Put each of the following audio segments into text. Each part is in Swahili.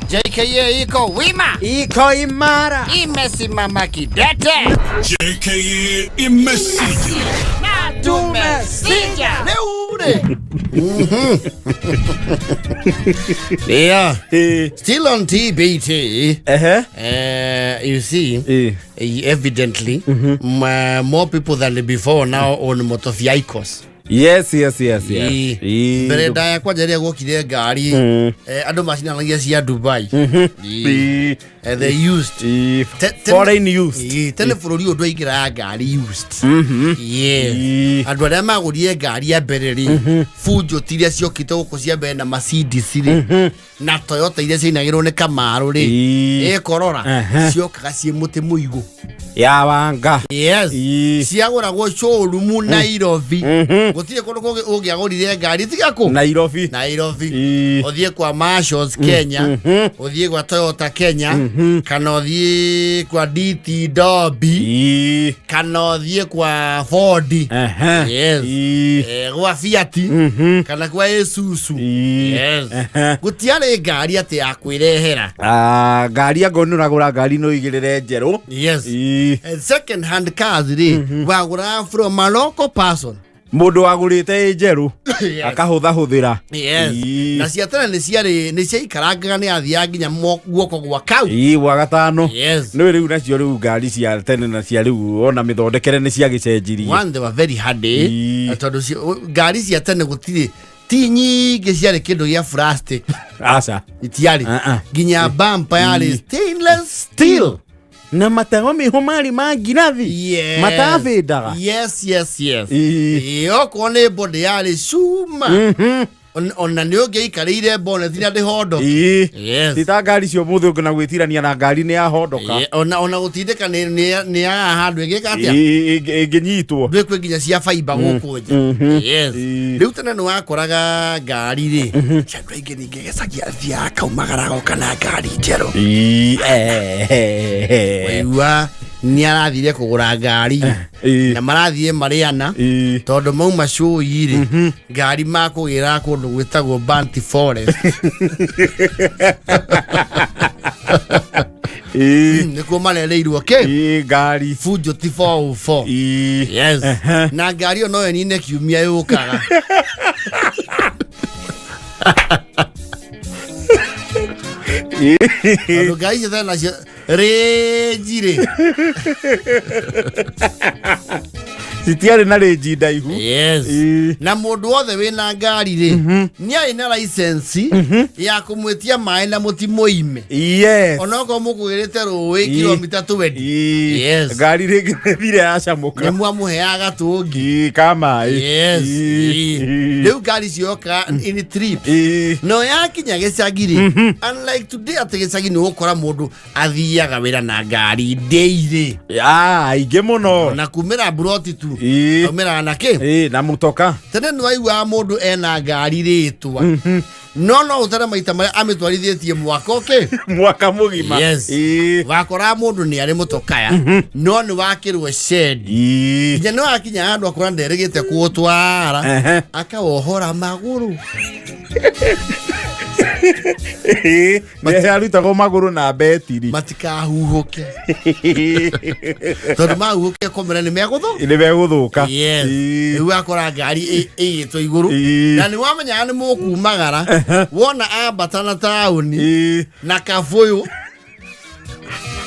JKA iko wima, iko imara, imesimama kidete. JKA imesija Na tumesija. Leure. Yeah. Still on TBT. You see, evidently, more people than before now on motofiaicos. Yes. Bereda ya kwa jari ya gokire gari. Ado machine anagia cia Dubai. They used foreign used. Tele furori odo igira gari used. Yeah. Ado ya magurire gari ya bereri. Fujo tiria cio kito gukucia be na Mercedes ri. Na Toyota iria cinagirwo ne Camaro ri. Corona cio kaga muti muigo. Ya wanga. Yes. Ciagura go showroom Nairobi. Gutire kono ko ugiagurire gari tigako Nairobi. Othie kwa Marshalls Kenya, othie kwa Toyota Kenya, kana othie kwa DT Derby, kana othie kwa Ford. Yes. Kwa Fiat, kana kwa Isuzu. Yes. Gutiare gari ate akwirehera. Gari ya gonu ragura gari no igirire njeru. Yes. Second hand cars wagura from a local person. Mundu wagurite njeru akahutha huthira. Yes. Na ciatana ni ciaikarangaga ni athia nginya guoko gwa kau. Gwa gatano. Yes. No riu nacio riu ngari cia tene na cia riu ona mithondekere ni cia gicenjirie. One, they were very hardy. Tondu ngari cia tene gutire ti nyingi ciarĩ kĩndũ gĩa plastic. Aca itiarĩ nginya bumper yarĩ stainless steel. Na matago miho mari ma ngirathi matavindaga. Yes. Okorwo body yarĩ cuma ona nĩ ũngĩikarĩire bonnet na ndĩhondo. Yes. Tita ngari cio mũthĩ ũngĩ na gwĩtirania na ngari nĩ yahondoka. Ona gũtindĩka nĩ ya handũ ĩgĩka atĩa ĩngĩnyitwo ndwĩkwe nginya cia fiber gũkũ nja. Yes. Rĩu tene nĩ wakoraga ngari rĩ andũ aingĩ ningĩ gĩcagia thia kaumagara goka na ngari njerũ. Waigua nĩ arathire kũgũra ngari na marathie mariana tondũ mauma show-i rĩ ngari makũgĩra kũndũ gwĩtagwo Banti Forest. Nĩkuo marereirwo ngari Fujo ti 404. Yes. Na ngari ĩyo no nine kiumia yũkaga. Tondũ ngari icio nacio rĩnjirĩ citiarĩ na rĩnji ndaihu. Yes. Na mũndũ wothe wĩna ngari rĩ nĩ arĩ na license ya kũmwĩtia maĩ na mũtimoime. Yes. Ona okorwo mũkũgĩrĩte rũĩ kilomita 20. Yes. Ngari rĩngĩ nĩthire yacamũka. Nĩ mwamũheaga gatũngi ka maĩ. Yes. Rĩu ngari cioka in trip. No yakinya gĩcagi rĩ unlike today atĩ gĩcagi nĩ ũgũkora mũndũ athiaga wĩra na ngari daily. Aingĩ mũno. Na kumĩra buroti tu. Kumĩra na kĩ? Na mũtoka. Tene nĩ waigua mũndũ ena ngari rĩtwa. No ũtara maita marĩa amĩtwarithĩtie mwaka mwaka mũgima. Yes. Wakora mũndũ nĩ arĩ mũtokaya no nĩ wakĩrwo shed. Nginya nĩ wakinya handũ akora nderĩgĩte kũũtwara akawohora magũrũ. Arutagwo magũrũ na betiri matikahuhũke tondũ mahuhũke komera nĩ megũthũka. Yes. Rĩu akora ngari ĩgĩtwo igũrũ na nĩ wamenyaga nĩ mũkumagara wona ambata na taũni na kabũyũ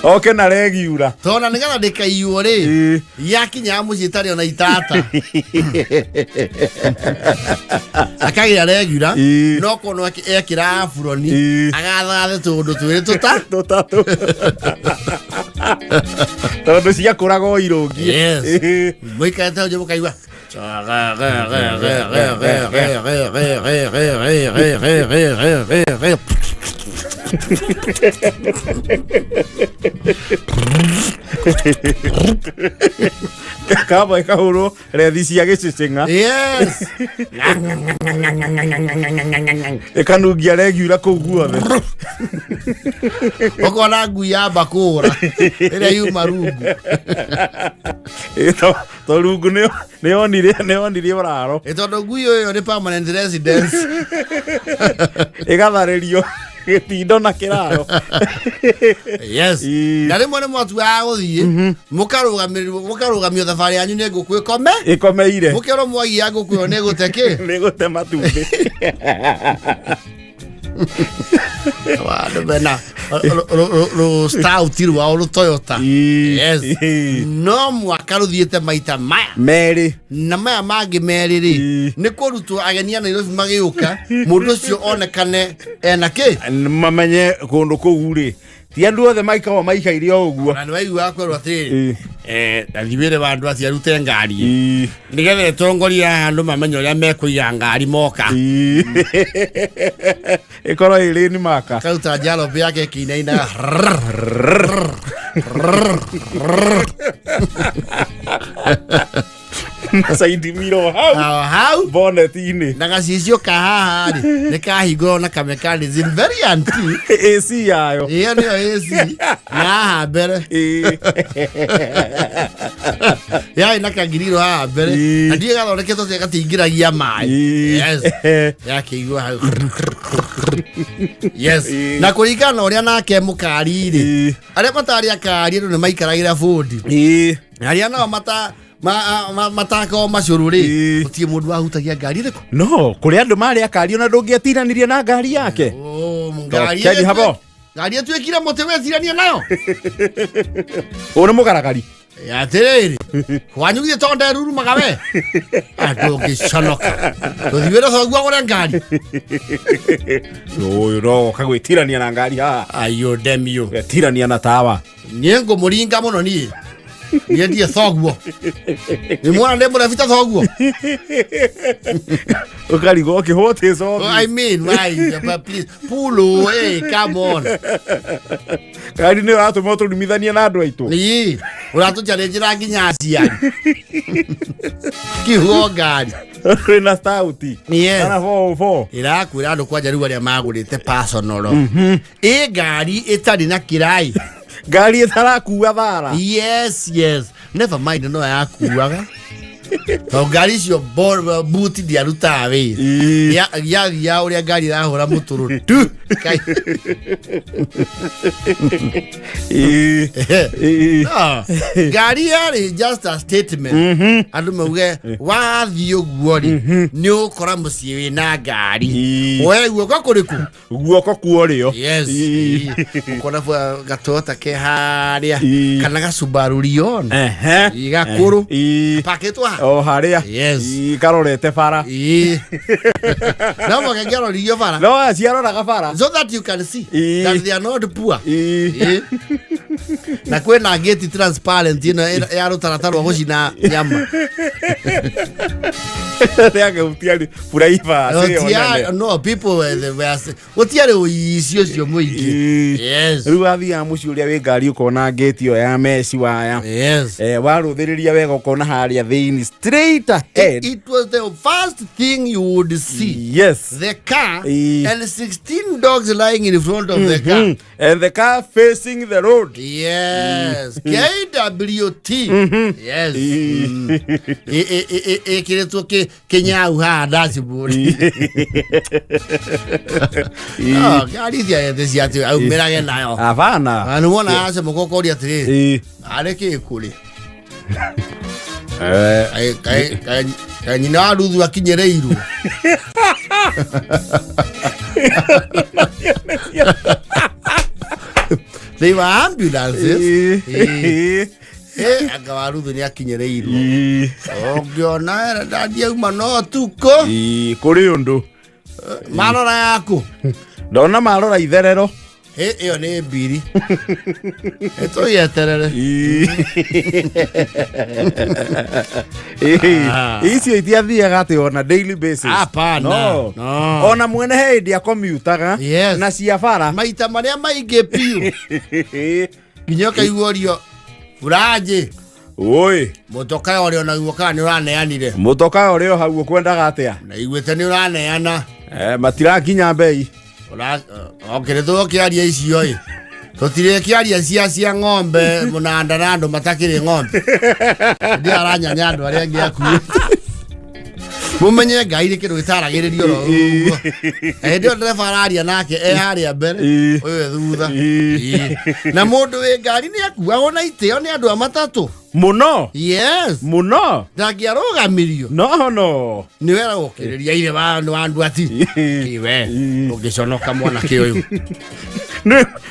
oke na regiura tona nĩgetha ndĩkaiywo rĩ yakinya mũciĩ itarĩ ona itata akagĩra regiura no kono ekĩra buroni agathathe tũndũ twĩrĩ tũtatũ tondũ ciakũraga o irũngi. Yes. Mũikarĩte hau nja mũkaigua kaba kahuro rethi cia gĩcĩcĩng'a. Yes. Ekanungia regiura kũu guothe. Okona ngui ya bakũra ĩrĩa yuma rungu. To rungu nĩyonirie ũraro. Tondũ ngui ĩyo nĩ permanent residence. Igatharerio gitindo na kiraro. Yes. Na rimwe nĩ mwatu wa gũthiĩ mũkarugamio thabarĩ yanyu nĩ ngũkũ ikomeire mũkĩrwo mwagi ya ngũkũ ĩyo nĩ gũte nĩ gũte matumbĩ. Wadu bena ro stout rwa ro Toyota. Yes. No mwaka ruthiete maita maya Meri na maya mangĩ merĩ rĩ nĩ kũrutwo ageni a Nairobi magĩũka mũndũ ũcio onekane ena kĩ mamenye kũndũ kũu rĩ ti andũ othe maikaire o ũguo na nĩ waigua kwerwo atĩrĩ athimĩre bandũ acio arute ngari nĩgetha ĩtongoria andũ mamenye ũrĩa mekũiga ngari moka ĩkorwo ĩrĩ ni maka kauta njalope yake kĩinaina Saidi miro hau bonnet-inĩ na gacicio kahaha rĩ nĩ kahingũrwo na kamekanism very anti AC yayo ĩyo nĩyo AC na haha mbere yaĩ na kangiriro haha mbere na ndiĩ gathondeketwo atĩ gatingĩragia maĩ. Yes yakĩigua hau yes na kũringana ũrĩa nake mũkari rĩ arĩa matarĩ akari andũ nĩ maikaragĩra bũndi arĩa nao matako macũrũ rĩ gũtirĩ mũndũ wahutagia ngari ĩrĩkũ no kũrĩ andũ marĩ akari ona ndũngĩatiranirie na ngari yake ngari ĩtuĩkire mũtĩ wetirania nayo ũyũ nĩ mũgaragari atĩrĩrĩ kwanyu githĩ to nderurumaga we ndũngĩconoka tũthiwĩre thoguo agũre ngari ũyũ no kagwĩtirania na ngari haha ayũ demio wetirania na tawa niĩ ngũmũringa mũno niĩ niĩ ndiĩ thoguo nĩ mwana ndĩ mũrebita thoguo ũkarigwo ũkĩhũtĩ cogi I mean why please pull hey come on ngari nĩ ũratũma ũtũrumithania na andũ aitũ nĩ ũratũcharĩnjĩra nginya aciari kĩhuo ngari kwĩna stauti kana 404 ĩrakwĩra andũ kwanja rĩu arĩa magũrĩte personal ĩ ngari ĩtarĩ na kĩrai ngari ĩtarakua thara yes never mind no yakuaga to ngari icio buti ndiarutaga wĩra yathia ũrĩa ngari ĩrahũra mũtũrũ tu ngari yarĩ just a statement andũ mauge wathiĩ ũguo rĩ nĩ ũkora mũciĩ wĩna ngari we guoko kũrĩkũ guoko kuorĩo yes ũkona gatota ke harĩa kana gacubaru rion gakũrũ pakĩtwo o harĩa karorete bara no makangĩaroririo bara no ciaroraga bara so that you can see that they are not poor na kwĩna gate transparent ĩno ya rũtaratara rwa gũcina nyama rĩagĩutiari private no people gũtiarĩ ũici ũcio mũingĩ rĩu wathiaga mũciĩ ũrĩa wĩ ngari ũkona gate ĩyo ya meci waya warũthĩrĩria wega ũkona harĩa thĩinĩ straight ahead it was the first thing you would see the car and 16 dogs lying in front of the car and the car facing the road KWT ĩkĩrĩtwo kĩnyau haha dashboard ngari ciaete ciatĩ aumĩrage nayo avana nĩ wona ace mũkokoria atĩrĩ arĩ kĩkũrĩ nyina wa ruthu akinyĩrĩirwo they were ambulances anga wa ruthu nĩ akinyĩrĩirwo ũngĩona ndandiauma no tuko kũrĩ ũndũ marora yaku ndona marora itherero ĩyo nĩ mbiri tũyeterere icio itiathiaga atĩ ona daily basis ona mwene he hĩndĩ akomiutaga na cia bara maita marĩa maingĩ piũ nginya ũkaiguorio buranjĩ oi mũtoka ũrĩa onaguo kana nĩ ũraneanire mũtoka ũrĩa hau ũkwendaga atĩa na iguĩte nĩ ũraneana matirakinya bei okĩrĩtwo kĩaria icio tũtirĩ kĩaria cia ng'ombe mũnanda na andũ matakĩrĩ ng'ombe ndĩ aranyanya andũ arĩa angĩ akuĩte mumenye ngai ri kindu gitaragiririo ro ndio ndereba araria nake haria mbere uyu thutha na mundu wi ngari ni akuagwo na itio ni andu amatatu muno yes muno ndagiarugamirio no ni wera gukiriria ire bandu ati kiwe ugiconoka mwana kiuyu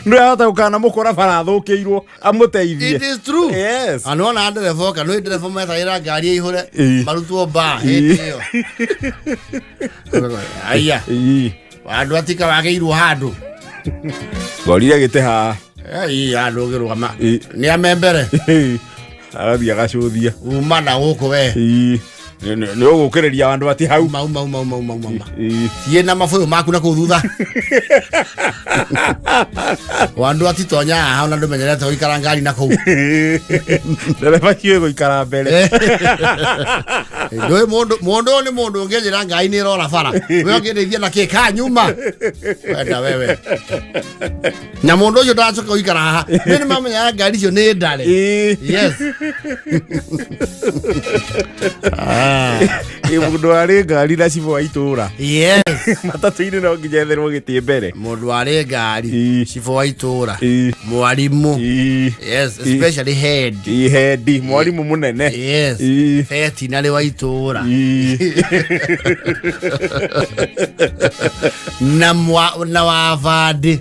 no ahota gukana mukora bara thukiirwo amuteithie. It is true. Yes. Anona ndereba kana ndereba metaira ngari ihore marutwo ba hiyo aya andu atika wageirwo handu gorire gite ha andu girugama ni amembere arathia gacuthia uma na guku we ni ugukireria andu ati hau mau tie na mafuyo maku na kuthutha wandu ati tonya ha na ndumenyerete guikara ngari na kou ndereba kiwe guikara mbere ndo mundu ni mundu ngejira ngai ni rora bara we ngereithia na kika nyuma wenda wewe na mundu ucio ndacoka guikara ha ni mamenya ngari cio ni ndare yes mundu ari ngari na cibo wa itura yes matatu-ini no nginyetherwo gitie mbere mundu ari ngari cibo wa itura mwarimu yes especially head mwarimu munene yes feti nari wa itura na wavadi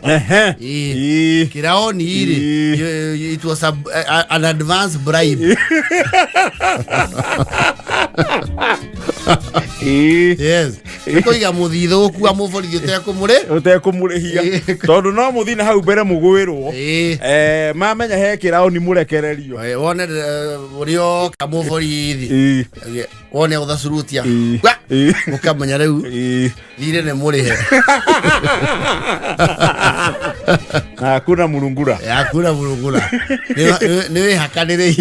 kiraoni iri it was an advance bribe yes koiga muthithu ku amuforithi utekumurihia tondu no muthine hau mbere mugwirwo mamenya he kiraoni murekererio wone urio kamuforithi wone uthacurutia ukamenya riu thire ne murihe hakuna murungura ni hakanire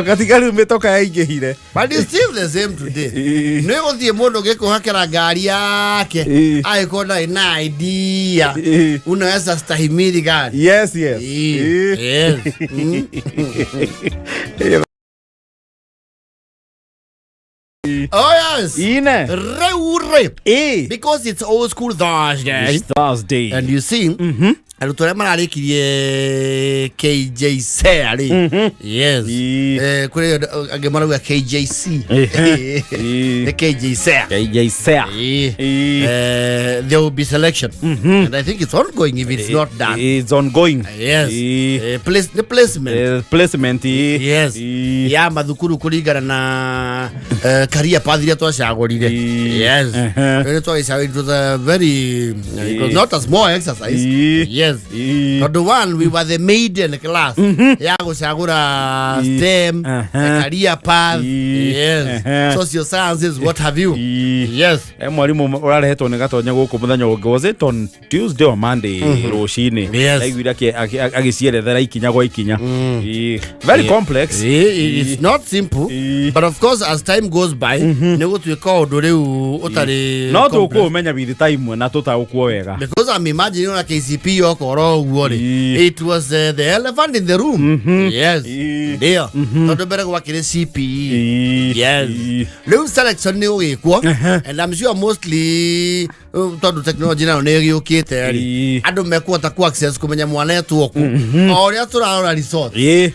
katikari umetoka yaingihire but it's still the same today ni guthie mundu gikuhakira ngari yake aikona ina idea unaweza stahimili gari yes oh yes ine reure because it's old school Thursday and you see arutore mararikirie KJC ari yes kuri agemara KJC the KJC there will be selection and I think it's ongoing if it's not done. It's ongoing. Yes. The placement yes ya mathukuru kurigana na career path iria twacagurire yes it was a very it was not a small exercise yes but the one we were the maiden class ya gucagura STEM career path yes social sciences what have you yes mwarimu urarehetwo ni gatonya guku muthenya ungi was it on Tuesday or Monday rucini aiguira agicierethera ikinya gwa ikinya very complex it's not simple but of course as time goes by ni gutwika undu riu utari no tukumenya with time na tutaukuo wega because I'm imagining on a KCP yokoro uori it was the elephant in the room yes ndio tondu mbere gwakire CPE yes riu selection ni ugikwo and I'm sure mostly tondu technology nayo ni giukite ari andu mekuota ku access kumenya mwana yetu oku oria turarora resort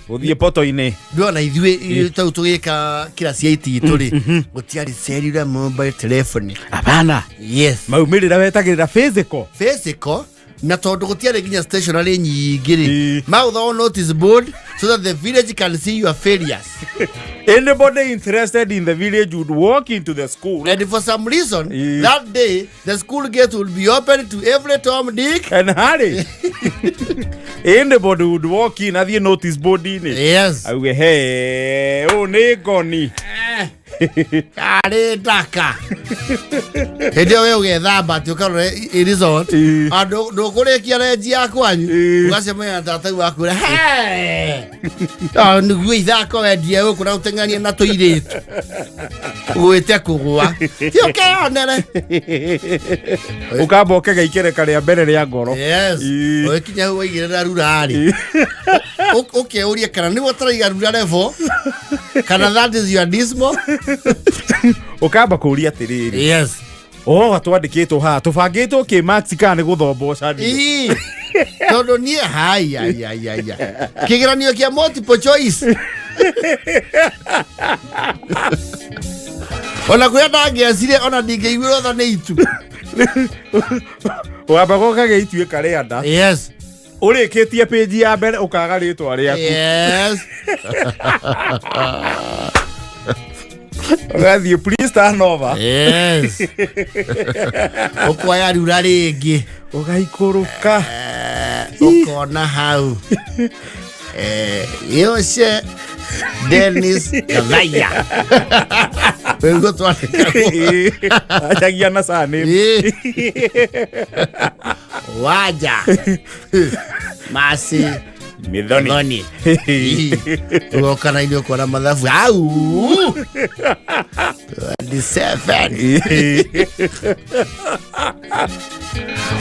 uthie poto-ini ndio na ithui tau tugika kila CIT turi gutiari cellular mobile telephone abana yes maumirira wetagirira physical na tondu gutiari ginya stationary nyingiri mautho notice board so that the village can see your failures. Anybody interested in the village would walk into the school, and for some reason that day the school gate will be open to every Tom, Dick and Harry. Anybody would walk in, have you noticed board in it? Yes. Hey, oh, Ngoni. Kare daka. Hĩndĩ we ũgethamba atĩ ũkarore resort. Andũ kũrĩkia renji yakwanyu. Ũgacemania na tata waku ũrĩa nĩguo ithako wendie gũkũ na ũteng'ania na tũirĩtu. Gwĩte kũgũa. Ti ũkeyonere. Ũkamba ũkĩgeikĩre karĩa mbere rĩa ngoro. Yes. Ũgĩkinya hau waigĩrĩra rurarĩ. Ũkĩũria kana nĩguo ũtaraiga rura level. Kana that is your dismal. Ukamba kuria tiriri. Yes. Twandĩkĩtwo haha tũbangĩtwo kĩ-max kana nĩ gũthomboca ndĩ. Tondũ niĩ haya. Kĩgeranio kĩa multiple choice. Ona kũrĩa ndangĩacire ona ndingĩiguĩrwo tha nĩ itu. Wamba gũkage ituĩka rĩanda. Yes. Ũrĩkĩtie page ya mbere ũkaga rĩtwa rĩaku. Yes. Ũgathiĩ please turn over. Yes. Ũkoya rura rĩngĩ. Ũgaikũrũka. Ũkona hau. Yose Dennis Gathaiya. Wengo twandĩka. Achagia na sane. Waja. Masi. Ngoni. Ukana ile kwa madhafu. Au. 27.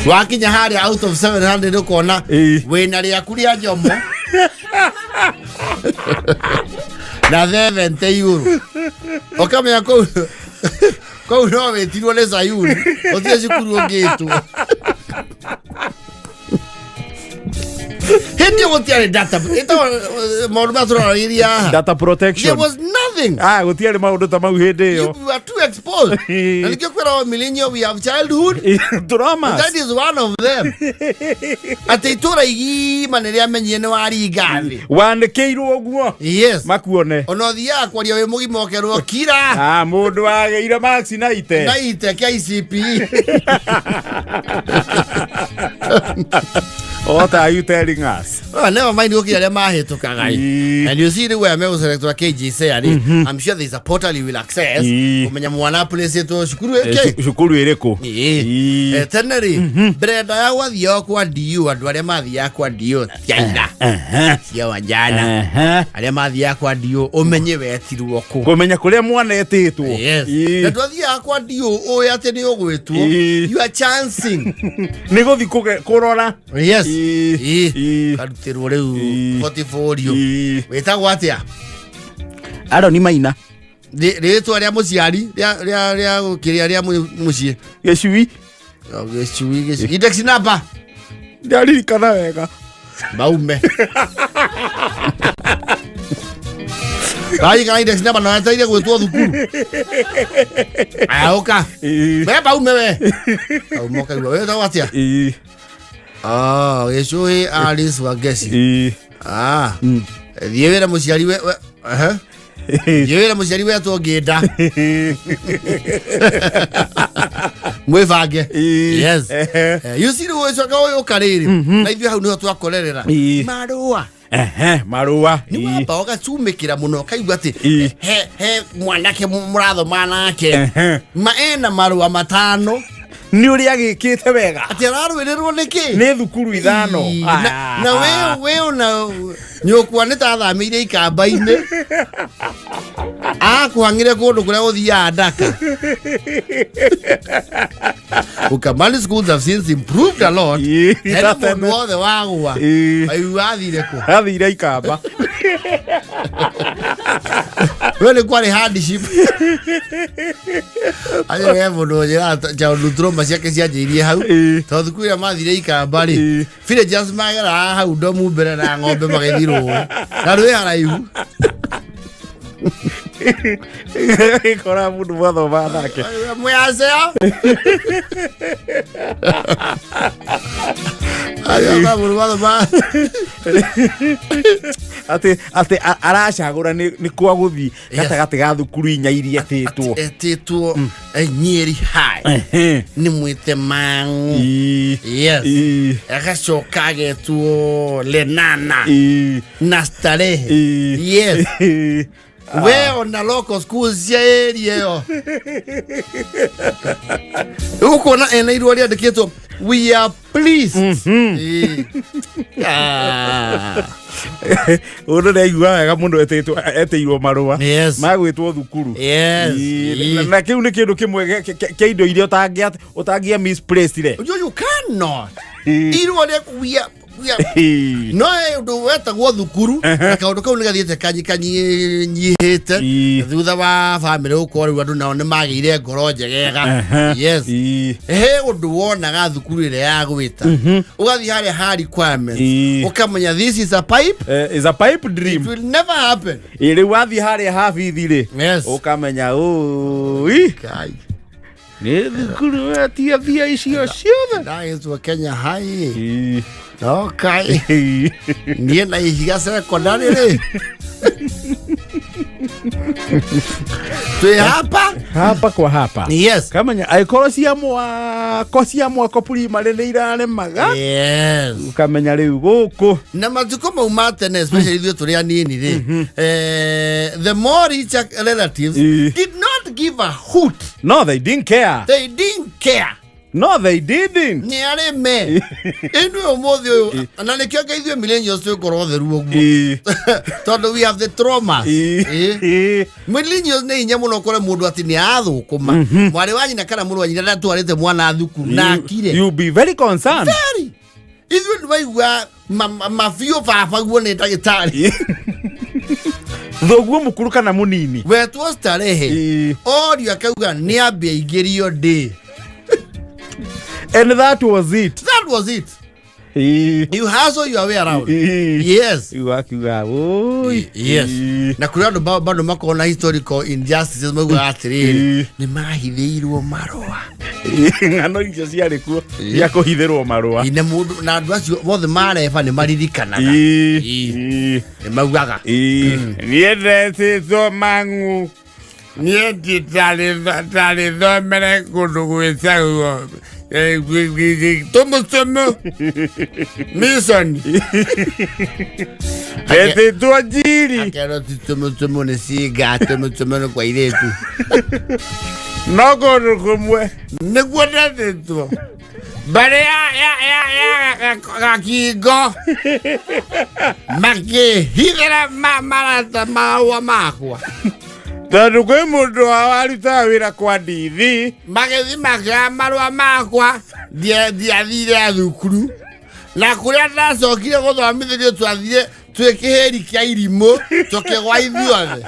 Wakinya hari out of 700 ukona wina rĩaku rĩa njomo. Na 70 euro. Okamenya ko no wetirwo nĩ Sayuni. Ũthiĩ cukuru ũngĩtwo. Hindi gutiari data. Ito maundu matũrarĩria. Data protection. There was nothing. Gutiari maundu ta mau hindi yo. You are too exposed. Na nikio kwera millennial we have childhood. Dramas. That is one of them. Ati itura igima nĩ rĩamenyire nĩ waringathi. Wandĩkĩirwo ũguo. Yes. Makuone. Ona thiaga kwaria wĩ mũgima ũkerwo kira. Mũndũ wageire max na ite. Na ite KCPE. What are you telling us? Oh, never mind okay arĩa mahĩtũkaga. And you see the way I'm select to KGC I'm sure there's a portal you will access. Umenya mwana place to shukuru eke. Shukuru ĩrĩkũ? Tene rĩ brenda ya gwathio kwa DU andũ arĩa mathiaga kwa DU China. Cia wajana. Arĩa mathiaga kwa DU umenye wetirwo kũ. Kũmenya kũrĩa mwana etĩtwo. Na twathiaga kwa DU ũĩ atĩ nĩ ũgwĩtwo. You are chancing. Nĩ gũthi kũrora. Yes. Karutirwo rĩu portfolio. Wĩtagwo atĩa? Aroni Maina. Rĩtwa rĩa mũciari rĩa gũkĩrĩa rĩa mũciĩ. Gĩcui. Gĩcui. Index number. Ndaririkana wega. Baume. Kana index number na nataire gwĩtwo thukuru. Oka. We baume we. Moka iwe wĩtagwo atĩa? Gĩcui Alice Wangeci. Thiĩ wĩra mũciari we. Thiĩ wĩra mũciari wetwo Ngĩnda. Mwĩbange. Yes. You see rĩu ũcoka ũyũka rĩrĩ. Na ithuĩ hau nĩho twakorerera. Marũa. Marũa. Nĩwamba ũgacumĩkĩra mũno ũkaigua atĩ he mwanake mũrathoma nake. Ena marũa matano. Nĩ ũrĩa agĩkĩte wega. Atĩ ararũĩrĩrwo nĩkĩ? Nĩ thukuru ithano. Na we na nyũkwa nĩ tathamĩire ikamba-inĩ. Akũhang'ire kũndũ kũrĩa gũthiaga ndaka. Ukamani schools have since improved a lot. Hena mũndũ wothe wagũa. Ayu athire kũ? Athire ikamba. We nĩ kwarĩ hardship. Ayo we mũndũ njĩra njaũndũ troma ciake cianjĩirie hau. Tondũ thukuru ĩrĩa mathire ikamba rĩ. Villagers mageraga hau ndomu mbere na ng'ombe magĩthiĩ rũĩ. Na rũĩ haraihu. Kora mũndũ mwathoma nake. Mwaseo. Ayo mũndũ mwathoma. Atĩ aracagũra nĩ kwa gũthiĩ gatagatĩ ga thukuru inya iria etĩtwo. Etĩtwo Nyeri High. Nĩ Mwĩtemang'u. Yes. Agacoka agetwo Lenana. Na Starehe. Yes. we ona local schools cia area yo uko na ena irwa ria ndikitwo we are pleased Uno na igua wega muno eteirwo marua magwitwo thukuru na kiu ni kindu kimwe ke indo iria utangia misplaced re you cannot irwa ria no ndu wetagwo thukuru na kaundu kau nigathiete kanyihite thutha wa family uko riu andu nao ni magire ngoro njegega yes he undu wonaga thukuru ire ya gwita ugathi hare ha requirements ukamenya this is a pipe dream, it will never happen ire wathi hare ha bithi ri ukamenya kai ni thukuru atia thia icio ciothe ndaitwo Kenya High okay nie na ihiga secondary ri tu hapa kwa hapa yes kamenya aikoro cia mwa primary ni irare maga ukamenya riu guku na matuko mauma tene especially ithuĩ tũrĩ anini ri the more rich relatives did not give a hoot. No, they didn't care. No, they didn't. Ni are me. Enu omothi uyu na nikio geithio millennials tu korwo theru oguo. Tondu we have the trauma. Millennials ni inya muno kore mundu ati ni athukuma. Mwari wanyu na kana mundu wanyu ndatwarite mwana thukuru na akire. You be very concerned. Very. Ithuĩ ndwaigua mafio baba guo ni ndagĩtarĩ. Thoguo mukuru kana munini. Wetwo starehe. Orio akauga ni ambia igerio ndi. And that was it. You hustle your way around. Yes. You oi. Yes. Na kuri andu bado makona historical injustices magwa atiri ni mahithirwo marua. Ngano icio cia Rìkuo ya kuhithirwo marua. Ine mundu na andu acio bothe mareba ni maririkanaga. Ni maugaga. Nie ndetitwo mangu. Nie nditali thomere kundu gwicagwo tomo Misongo ete tuajiri akero tomo ne siga tomo kwa ile tu nogo kumwe ne gwada tetu bare ya kakigo make hidera marata mawa makwa tondu kwi mundu waruta wira kwa ndithi magethi makia marua makwa ndiathire thukuru na kuria ndacokire guthomithirio twathire twikiheri kia irimo tukigwa ithuothe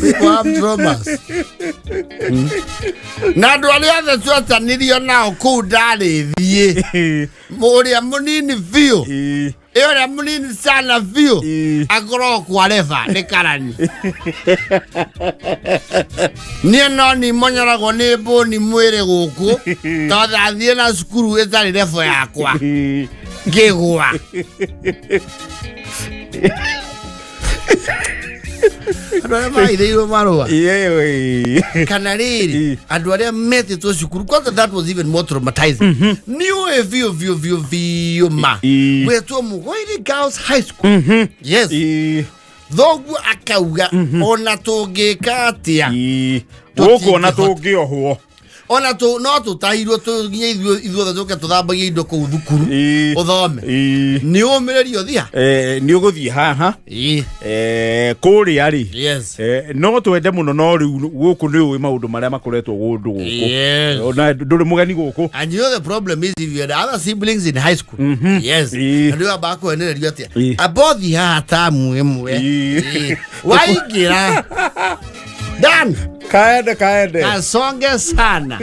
people have traumas na andu aria othe twatanirio nao kuu ndarĩthie mũrĩa mũnini biũ ĩũrĩa mũnini sana biũ akorwo kwareba nĩ karani niĩ no nimonyoragwo nĩ mbũni mwĩrĩ gũkũ tondũ athiĩ na cukuru ĩtarĩ rebo yakwa ngĩgwa andu aria maithĩirwo marũa kana rĩrĩ andu aria metĩtwo cukuru kwanza that was even more traumatizing niũĩ biũ ma wetwo Mũgoiri Girls High School yes thoguo akauga ona tũngĩka atĩa gũkũ ona tũngĩohwo ona no tutahirwo nginya ithuothe tuke tuthambagia indo kuu thukuru uthome ni umiririo thia ni uguthie haha kuria ri no twende muno no riu guku ni uwi maundu maria makoretwo gundu guku ona nduri mugeni guku and you know the problem is if you had other siblings in high school yes and you are back when you atia abothi ha tamu emwe waigira dan kaende kasonge sana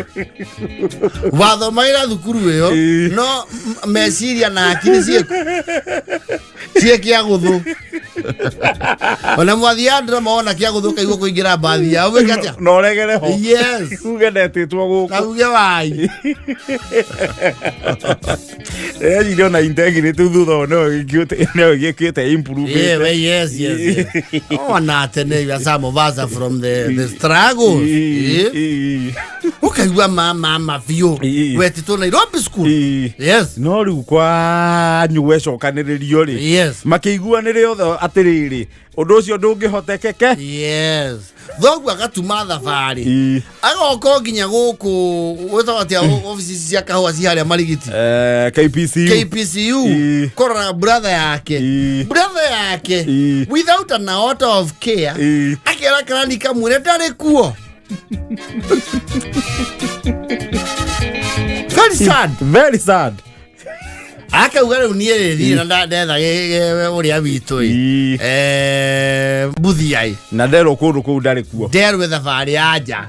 wathomaira thukuru iyo no meciria na akiri cieku ciekia guthu Ona mwathiandra maona kia guthuka igwo kuingira bathi ya wekatia no regere ho yes ugendetitwo guku kauge wai ndio na integrity thutha no gikite improve yes ona tene ya some of us from the struggles ukaigua mama vio wetito Nairobi school yes no riu kwa nyuwe cokaniririo ri yes makiigua nire othe atiriri undu ucio ndungihotekeke yes thogu agatuma thabari agoka nginya guku wetawatia offices cia kahua ci haria marigiti KPCU korora brother yake without an iota of care akera karani kamure ndari kuo very sad akauga riu nie ri na ndetha uria witu mbuthiai na ndero kundu kuu ndari kuo nderwe thabari anja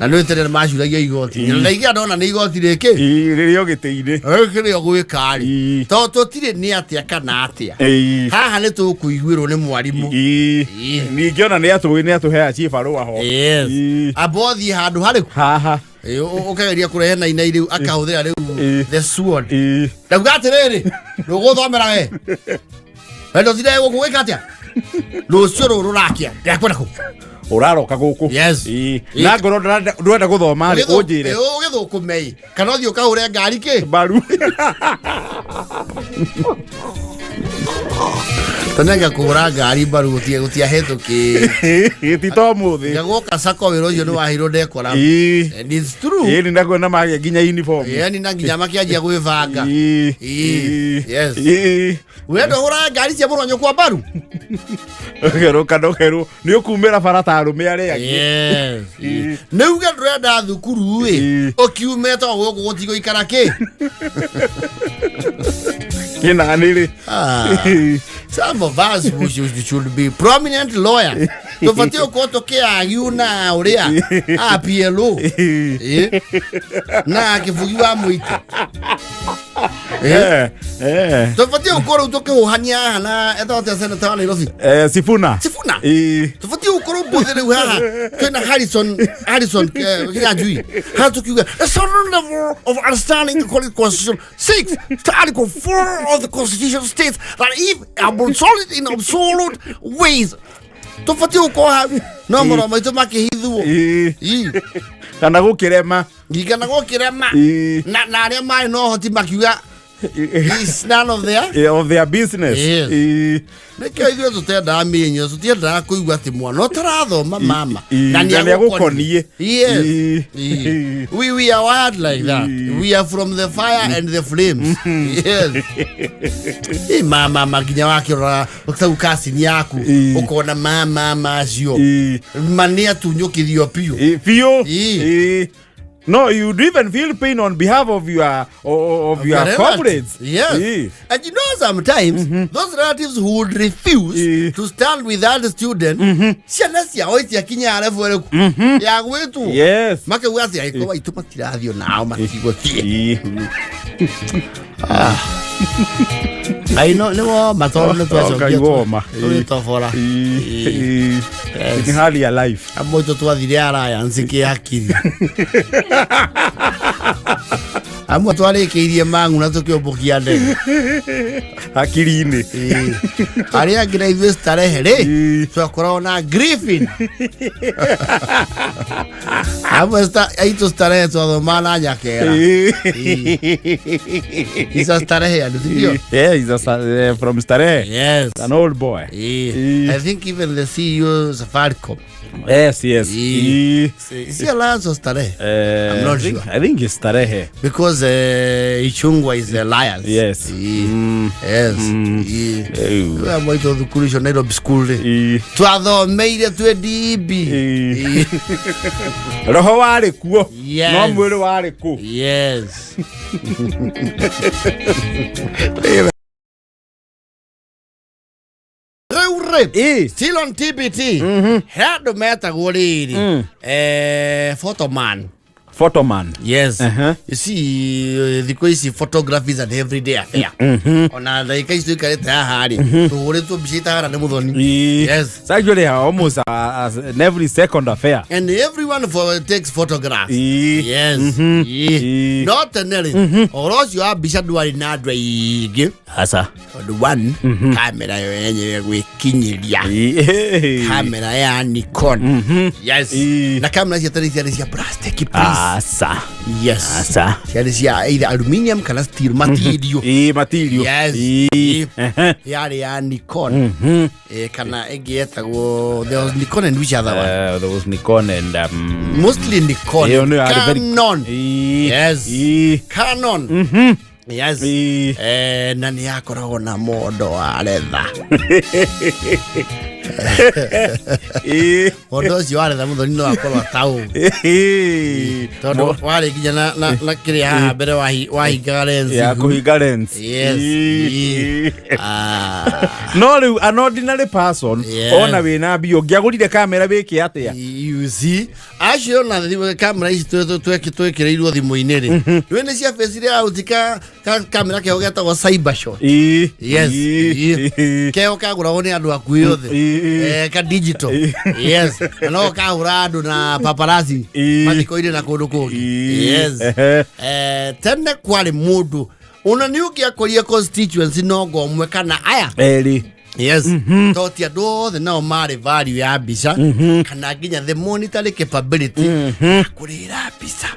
na nä tere macuragia igoti na igia ndona nä igoti rä kä rä rä gä-tä-inä kä rä o gwä kari tondå tå tirä nä atä a kana atä a haha nä tå kå iguä rwo nä mwarimå ningä ona nä atå heaga cibarå ho ambothi handå harä haha å kageria kå rehe nainai rä u akahå thä ra rä u the sword ndauga atä rä rä rå gå thomera we wendo thire gå gwä ka atä a rå cio rå rå rakia ndekwenda kå uraroka guku na ngoro ndwenda guthoma ri unjire ugithuku mei kana uthio kahure ngari ki baru tananga kuhura ngari baru gutia hetuki tito muthi ngagoka sako wiro ucio ni wahiro ndekora and it's true ni ndakona magia nginya uniform ni na nginya makianjia gwibanga yes wendo hura ngari cia muronyo kwa baru kero ni ukumira barata arume aria yes neuga ndrenda thukuru ukiumeta guku gutigo ikara ki kina niri some of us should be prominent lawyer tufatio koto kia yuna uria PLO na kifugiwa muita tufatio ukoro utoke uhania hana etote senator wa Nairobi Sifuna tufatio ukoro bothere uhaha kena Harrison kina jui hatukiwa a certain level of understanding the Constitution 6 Article 4 of the Constitution states that if absolute in absolute ways tufatio ukoha no moro maito makihithuo kana gukirema na aria mai no hoti makiuga it's none of their business nekio ithuĩ tũtendaga mĩenyo tũtiendaga kũigua atĩ mwana ũtarathoma mama na nĩagũkonie we are wired like that we are from the fire and the flames mama nginya wakĩrora ũtau kasini yaku ũkona mama acio mani atunyũkithio biũ no, you do even feel pain on behalf of your comrades. Yes. And you know sometimes those relatives who would refuse to stand with that student, sianasia oiti akinya alefu ya wetu. Yes. Make wasi aiko wa ituma tirathio nao matigo tie. I know no matoro to aso kaigoma. To fora. Ni hali ya life. Amoito twathire araya nziki hakiri. Amwe twarĩkĩirie mangu na tũkĩombokia ndege hakiri-inĩ arĩa angĩ na ithuĩ starehe rĩ twakoragwo na Griffin amwe aitũ starehe twathomaga na nyakera isa starehe andũ tithio from starehe yes an old boy I think even the CEO Safaricom yes see alliance of starehe I'm not sure I think it's starehe because Ichungwa is a liar. Yes. Yes. We are going to the Kulisho Nairobi school. Twathomeire twe DB. Roho wa Rìkuo. No mwĩrĩ wa Rìkuo. Yes. Still on TBT. Handũ metagwo rĩrĩ. Photo man. Photoman. Yes. You see, the crazy photography is an everyday affair. Ona like isto ikarete hahari. Tuhore tu bishita hara ne muthoni. Yes. It's actually almost an every second affair. And everyone takes photographs. Yes. Not nearly. Or else you have bishadwari na dwe. Asa. The one camera yenye kinyilia. Camera ya Nikon. Yes. Na camera ya tani ya plastic please. Asa. Yes. Asa. Ya either aluminium kana steel material. Material. Yes. Ya Nikon. Kana egetagwo there was Nikon and which other one? There was Nikon and mostly Nikon. Canon. Yes. Canon. Yes. Nani yakoragwo na modo wa letha. Modo cio wa letha muthoni no akorwo tau. Tondu wari kinya na kiri haha mbere wahingaga lens. Ya kuhinga lens. Yes. No riu an ordinary person ona wina bio ngiagurire kamera biki atia. You see, actually na the camera is twekirĩirwo thimu-inĩ ri. Wene cia face ria utika kamera ke ogeta wa cyber shot. Yes. Ke okaguragwo ni andu akuĩ othe. Ka digital. Yes. No kahura andu na paparazzi. Mathiko-inĩ na kundu kungi. Yes. Tene kwari mundu una ni ukiakoria constituency no ngomwe kana aya. Eri. Yes. Totia do the now mari value ya Mbica kana ginya the monetary capability kurira Mbica.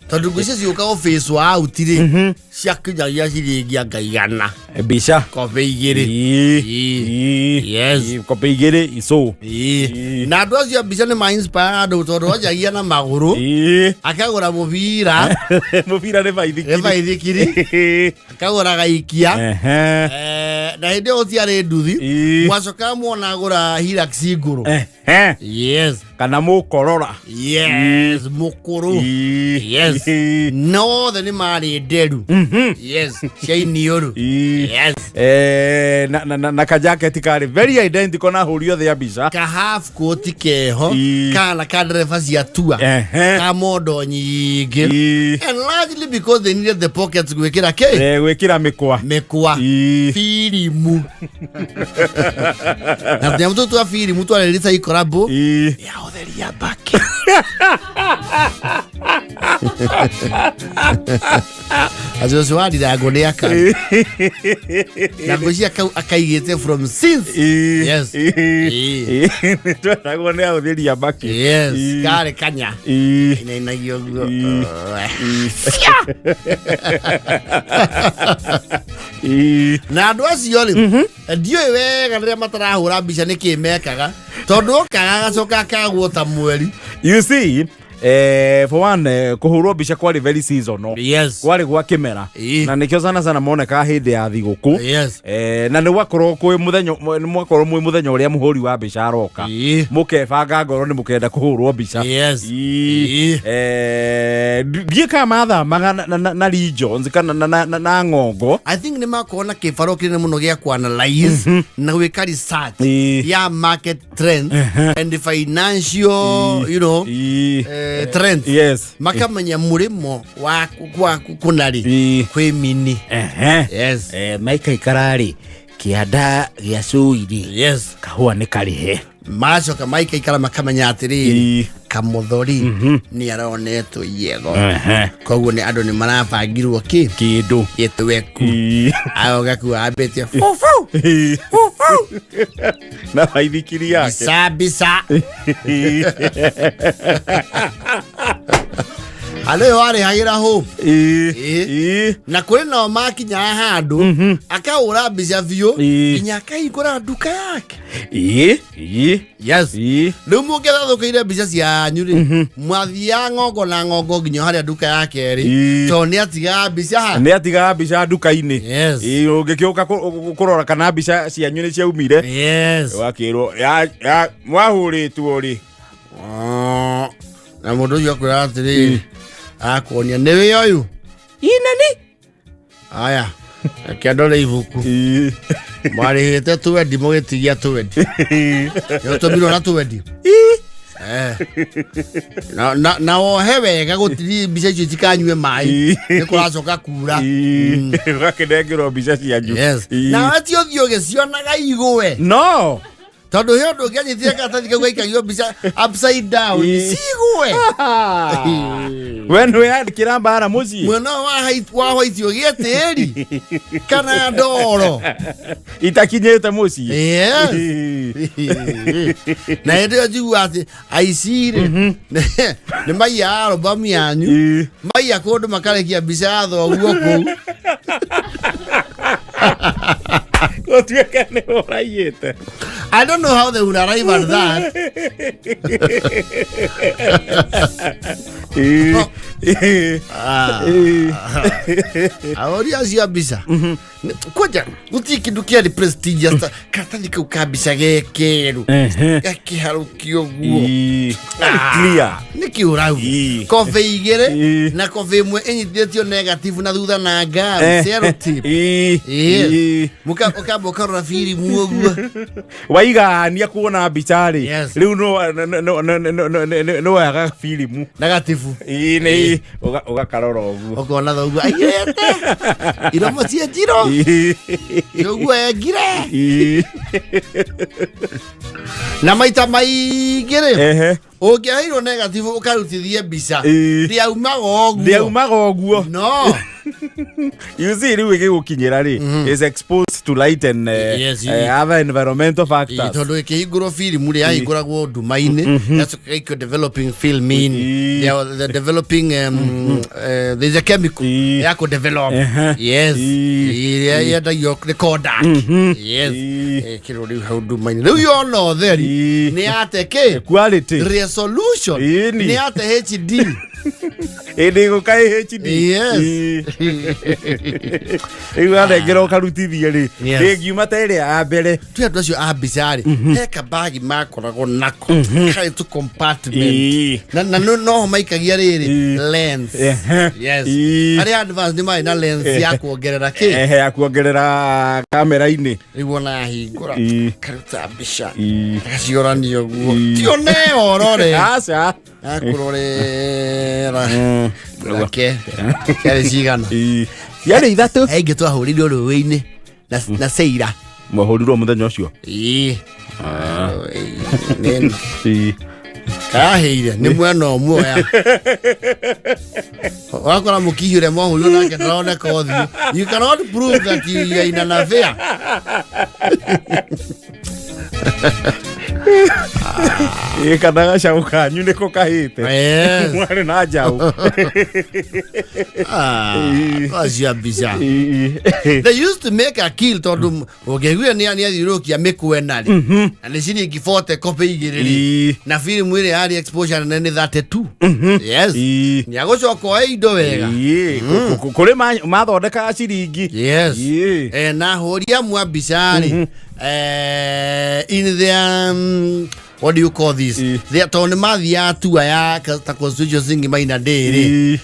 Tondu ngwĩciria ciũka office wa out ri ciakinyagia ciringi ngaigana Mbica kobe igĩrĩ. Yes. Kobe igĩrĩ iso. Na andũ acio Mbica nĩ ma inspire andũ tondu wajagia na magũrũ akagũra mũbira. Mũbira nĩ baithikiri akagũra gaikia. Na hĩndĩ ĩyo ciarĩ nduthi mwacoka muona agũra Hilux ngũrũ. Yes. Kana mũkorora. Yes. Mũkũrũ. Yes. No the ni mari nderu. Yes. Shainiuru. Yes. Na ka jacket kari very identical na huri othe ya Mbica. Ka half coat keho kana ka driver cia tua. Ka modo nyingi. And largely because they needed the pockets gwikira ke. Gwikira mikwa. Filimu. Na ndio mtu tu filimu tu alileta ikorabo. Ya otheria baki. Azo swali da gone aka. Na goji akaigete from since. Yes. Na gone otheria baki. Yes. Kare kanya. Ina yogo. Na ndo acio ri ndio wega rĩrĩa matarahũra Mbica nĩkĩ mekaga tondu okaga gacoka kagwo ta mweri. You see, for one kuhurwo Mbica kwari very seasonal. Yes. Kwari gwa kimera na nikio sana moneka hindi ya thiguku. Yes. Na ni gwakorwo kwi muthenya uria muhuri wa Mbica aroka mukebanga ngoro ni mukenda kuhurwo Mbica. Yes. Ndieka matha na regions kana na ngongo. I think ni makona kifaro kine muno gya ku analyze na wika research ya market trend and the financial you know trends. Yes. Makamanya murimo wa kunari kwi mini. Yes. Maika ikarari kiada gya suiri. Yes. Kahua ni karihe macoka maika ikara makamenya atiriri kamuthori ni aronetwo yego. Koguo ni andu ni marabangirwo kindu gitweku aoga ku abete fufu na baithikiri yake Mbica. Alo wari hagira hope. Na kuri no makinya handu akaura Mbica biu kinya kaigura duka yake. Yes. Riu mugetha thukaire Mbica cia nyuri mwathia ngongo na ngongo nginya haria duka yake ri to ni atiga Mbica ni atiga Mbica duka-ini. Yes. Ungikiuka kurora kana Mbica cia nyuri cia umire. Yes. Wakirwo ya mwahuritwo ri na mundu ucio akwira atiri akonia niwe oyu inani aya akiandole ibuku marihite twendi mugitigia twendi yo tomiro na twendi na ohe wega gutiri mbica icio cikanyue mai ni kuracoka kura ugakenengerwo mbica cianyu na atio thio gicionaga igwe no tondu he undu ngianyitire katathi kau gaikagio mbica upside down sigwe we nä yandikira mbara muciĩ mwena wa hwaitio gĩtĩri kana ndoro itakinyĩte muciĩ na hĩndĩ ĩyo njigua atĩ aici rĩ nĩ maiya albamu yanyu maiya kũndũ makarekia mbica ya thoguo kũu gũtuĩke nĩ ũraiyĩte. I don't know how they would arrive at that. Aoria cia mbica kwanja guti kindu kiari prestigious katathi kau ka mbica gekeru gakiharukio guo clear ni kiurau kobe igere na kobe imwe inyitithio negative na thutha na ngari zero tip muka ukarora filimu oguo waigania kuona mbica rĩ rĩu no waga filimu negative nĩ ugakarora ũguo ukona thoguo aiyete iromo cia njiro yoguo engire na maita maingĩ rĩ ũngĩaheirwo negative ũkarutithie mbica ndiaumaga ũguo no you see rĩu ĩgĩgũkinyĩra rĩ is exposed to light and other environmental factors tondu ikihingurwo filimu ri yahinguragwo nduma-inĩ yacoka developing film in the developing there's a chemical ya ku develop yendagio nĩ Kodak kĩrwo rĩu hau nduma-inĩ rĩu yona ũtheri nĩ yate quality resolution nĩ yate HD ĩndĩ gũkaĩ HD rĩu arengera ũkarutithia rĩ rĩngiuma ta ĩrĩa ya mbere tuya andũ acio a mbica rĩ he kabagi makoragwo nako karĩ tu compartment na noho maikagia rĩrĩ lens arĩa advance nĩ marĩ na lens ya kuongerera ya kuongerera kamera-inĩ rĩu ona yahingũra karuta mbica gaciorania ũguo tione orore aca akurorera rake kare cigana yarĩ ithatũ engĩ twahũrirwo rũĩ-inĩ na Seira mwahũrirwo mũthenya ũcio kahĩire nĩ mwena ũmwe ya wakora mũkihi ũrĩa mwahũrirwo nake ndaroneka ũthiũ you cannot prove that you are in an affair kana gacaũ kanyu nĩko kahĩte mwarĩ na njaũ acia mbica they used to make a kill tondu ũngĩaiguire nĩ athiũrũkia mĩkwena rĩ na nĩ ciringi 40 kobe igĩrĩ rĩ na filimu ĩrĩa yarĩ exposure nene 32 yes nĩ agũcoka oe indo wega kũrĩ mathondekaga ciringi yes na hũria mwa mbica rĩ in their what do you call this they told mathia tua ya ta constitution singi maina ndĩrĩ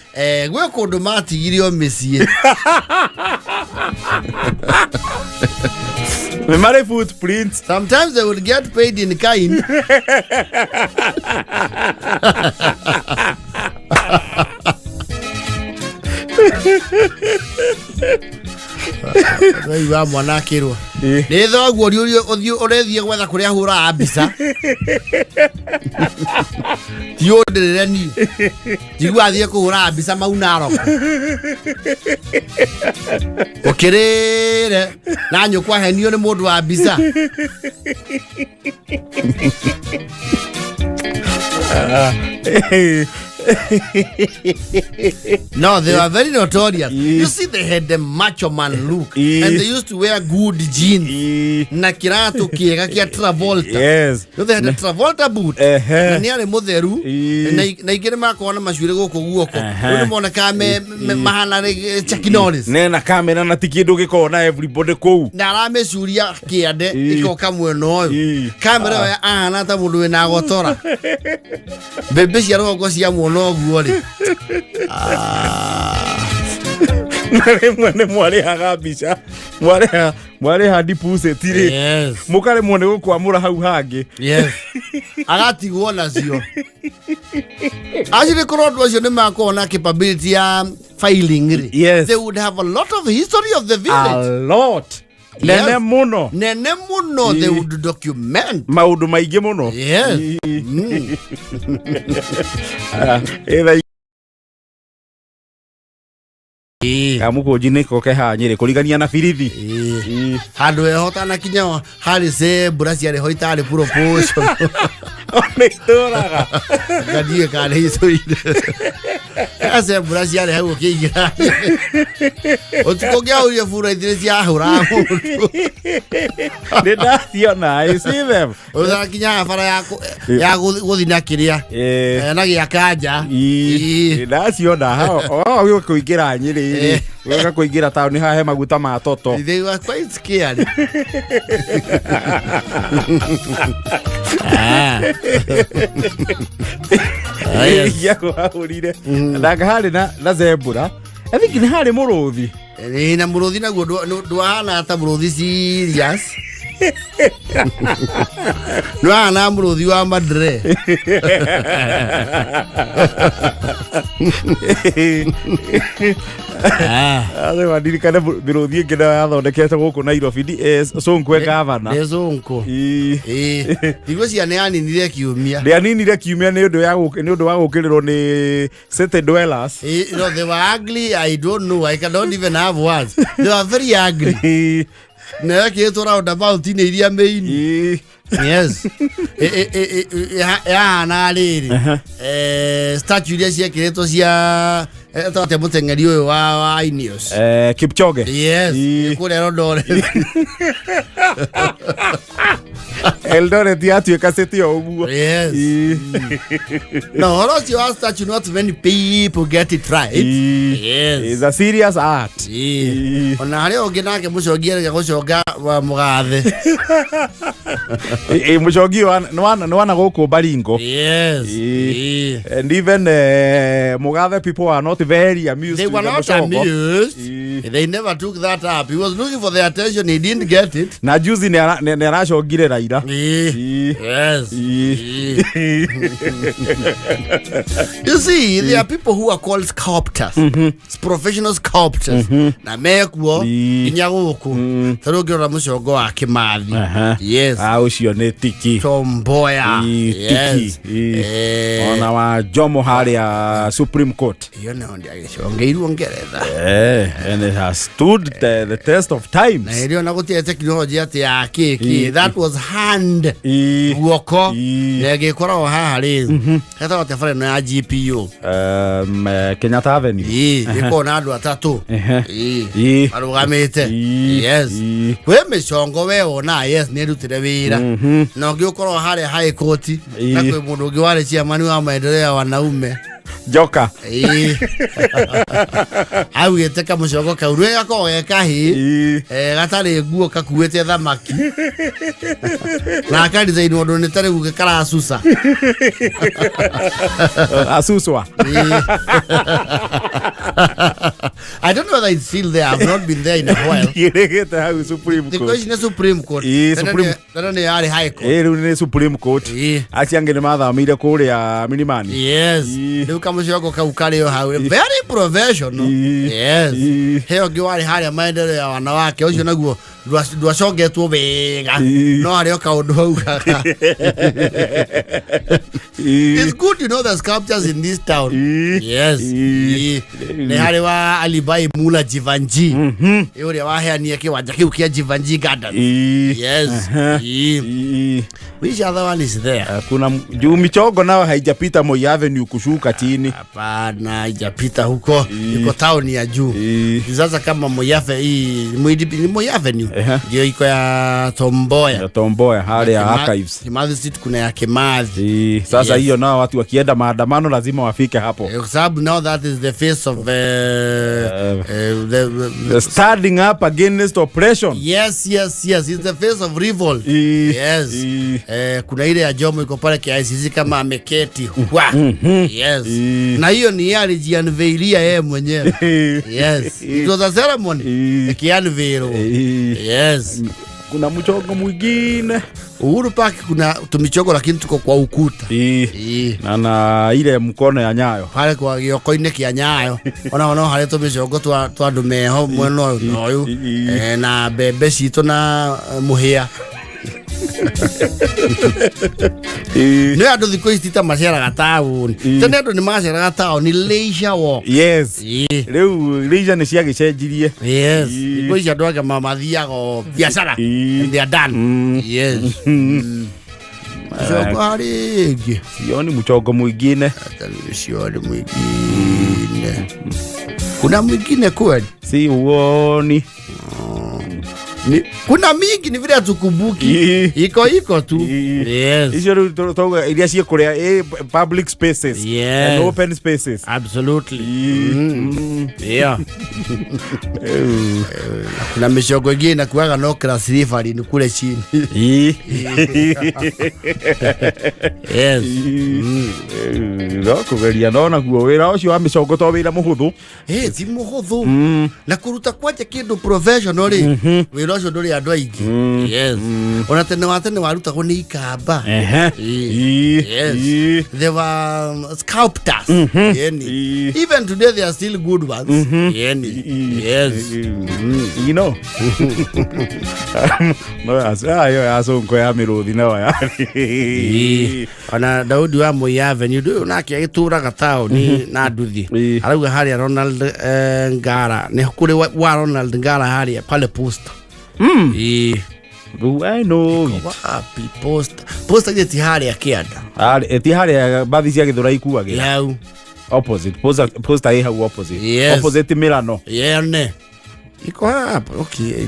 gwe kũndũ matigirio mĩciĩ memory footprints sometimes they would get paid in kind Raiwa mwana akirwo nĩ thoguo ũrethie gwetha kũrĩa hũraga mbica ti ũndĩrĩre ni njigua athiĩ kũhũraga mbica mau Narok ũkĩrĩre na nyũkwa henio nĩ mũndũ wa mbica no, they were very notorious. You see, they had the macho man look, and they used to wear good jeans. Na kirato kiega kia Travolta. Yes. So they had a Travolta boot. Na niare mutheru. Na igere makona mashure goko guoko. Uni mona kame mahana Chuck Norris. Na kamera na tikindu gikona everybody kou. Na arame curia kiande ikoka mweno uyu. Kamera ya ahana ta mundu wina gotora. Bebe cia rogo cia muono guo ri. Mwene mwale haga Mbica. Mwale hadi puse tiri. Yes. Mukare mwene gukwamura hau hangi. Yes. Agatigwo nacio. Actually korondwo cio nimakona capability ya filing. Yes. They would have a lot of history of the village. A lot. Yes. Nene muno. They would document. Maundu maingi muno. Yes. Kamuko jineko ke hanyire kurigania na birithi. Handu ehota na kinya hari se burasi ari hoitari proposal. One toraga. Gadie kale history. Ase burasi ari hawo kigira. Otukogea uri fura idiresi ahura. Ndasiona I see them. Oza kinya fara ya guthina kiria. Na gia kanja. Ndasiona hao. Oyo kuigira nyiri. Wega kuingira tauni hahe maguta ma toto. They were quite scared. Yako haurire. Ndaga hari na zebura. I think ni hari muruthi. Na muruthi naguo ndwahana ata muruthi serious. Ndwahana muruthi wa madre. Ale wadiri kana biruthi ngina yathondekete guku Nairobi Sonko gavana. Sonko. Digo cia ne aninire kiumia. They aninire kiumia ni undu wa gukirirwo ni city dwellers. No, they were ugly. I don't know. I cannot even have words. They were very ugly. Na kitu roundabout ni iria main. Yes. Na riri. Statue ya Ciekìrwo cia tate mutengeri uyu wa Ineos. Kipchoge. Yes. Kule Eldoret. Eldoret yatuika city oguo. Yes. No, orosi wa statue not many people get it right. Yes. It's a serious art. Ona hari ongi nake mucongiere guconga wa mugathe. Mucongi wana guku Baringo. Yes. And even mugathe people are not very amused. They were not amused. They never took that up. He was looking for the attention. He didn't get it. Na juzi ne aracongire Raila. Yes. You see, there are people who are called sculptors. Professional sculptors. Na mekuo inya guku. Tarugirora mucongo wa Kimathi. Yes. Ucio ne tiki. Tomboya. Yes. Ona wa Jomo haria Supreme Court. Ongeirwo Ngeretha. And it has stood the test of time. Na hiyo na gutia technology ati ya kiki. That was hand. Guoko. Nege korwo haha ri. Hata wote fare no ya GPU. Kenyatta Avenue. Iko na andu atatu. Arugamite. Yes. We Misongo we ona yes ni rutire wira. Na ngiukorwo hare high court. Na kwe mundu ngi wale chairman wa maendeleo ya wanaume. Joka. Au yeteka mucongo kauru yako ekahi gatari nguo kakuete thamaki na kari zaini wondu ni tare guke kara asusa asuswa. I don't know whether it's still there. I've not been there in a while. How Supreme Court. Because in Supreme Court. That ni ari high court. Ni Supreme Court. Aciange ni mathamire kuria Milimani. Yes. Mucongo kaukari yo how very professional. Yes. Heo giwari hari maendeleo ya wanawake ucio naguo ndwacongetwo wega no hari kaundu hau kaka. It's good to know the sculptures in this town. Yes. Ni hari wa Alibai Mula Jivanji. Yule waheania kiwanja kiu kia Jivanji Garden. Yes. Which other one is there? Kuna juu michongo nao haijapita Moi Avenue kushuka chini. Hapana, haijapita huko. Iko town ya juu. Sasa kama Moi Avenue ndio iko ya Tomboya. Tomboya hali ya archives. Kimathi Street kuna ya Kimathi. Sasa hiyo nao watu wakienda maandamano lazima wafike hapo. Kwa sababu now that is the face of the standing up against oppression. Yes, it's the face of revolt. Yes. Kuna ile ya Jomo iko pale KICC kama ameketi. Yes. Na hiyo ni alijianveilia yeye mwenyewe. Yes. It was a ceremony. Kianveilo. Yes. Kuna mchongo mwingine. Uhuru Park kuna tumichongo lakini tuko kwa ukuta. Na ile mkono ya Nyayo. Pale kwa giokoine kia Nyayo. Ona hale tumichongo twa ndumeho mweno uyu. Na bebe cito na muhia. Nĩ andũ thikũ ici tita maceraga taũni. Tene andũ nĩ maceraga taũni leisure walk. Yes. Rĩu leisure nĩ ciagĩcenjirie. Yes. Thikũ ici andũ ake mathiaga biacara. They are done. Yes. Rĩngĩ. Sioni mchongo mwingine. Sioni mwingine. Kuna mwingine kweli? Si uoni. Kuna mingi ni vile tukumbuki. Iko tu. Yes. Hizo toga ilia cia kuria public spaces and open spaces. Absolutely. Yeah. Kuna mishogo ingine na kuaga no class referee ni kule chini. Yes. Kugeria nona guo wira ucio wa mishogo to wira muhuthu. Ti muhuthu. Na kuruta kwaje kindu professional wira ucio nduri andu aingi. Yes. Ona tene warutagwo ni ikamba. Yes. They were sculptors. Even today they are still good ones. Yes. You know. No ayo asonko ya miruthi na ya. Ona Daudi wa Moyave ni ndu nake agituraga taoni na nduthi. Arauga haria Ronald Ngara ni kuri wa Ronald Ngara haria pale posta. I know. Wapi posta geti haria kianda. Eti haria bathi cia githura ikuage. Yau. Opposite posta hii hau opposite. Yes. Opposite Milano. Ne. Iko hapa. Okay.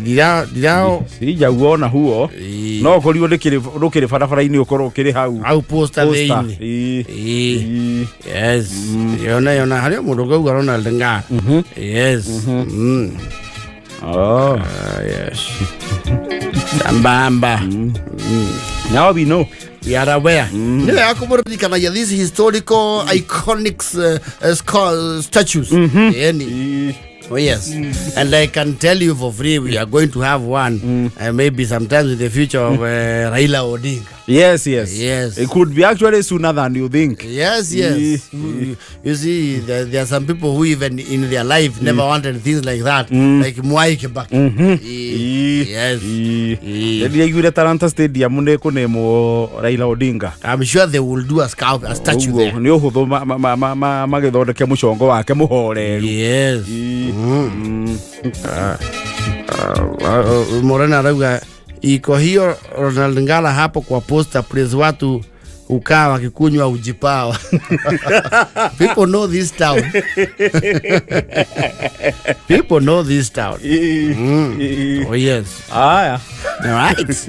Dirao. Sija uona huo. No koriwo ndikiri barabara-ini ukorwo kiri hau. Hau posta thini. Yes. Yona haria mundu gauga Ronald Ngara. Yes. Oh. Yes. Sambamba. Now we know. We are aware. Nile akuburudikanagia these historical iconic statues. Oh yes. And I can tell you for free we are going to have one maybe sometimes in the future of Raila Odinga. Yes. It could be actually sooner than you think. Yes. You see, there are some people who even in their life never wanted things like that, like Mwai Kibaki. Yes. You Talanta Stadium ne kunemo Raila Odinga. I'm sure they will do a statue there. Ni uhuthu magithondeke mucongo wake muhoreru. Yes. Morena rauga iko hiyo Ronald Ngara hapo kwa posta place watu ukaa wakikunywa ujipawa. People know this town. People know this town. Oh yes. All right.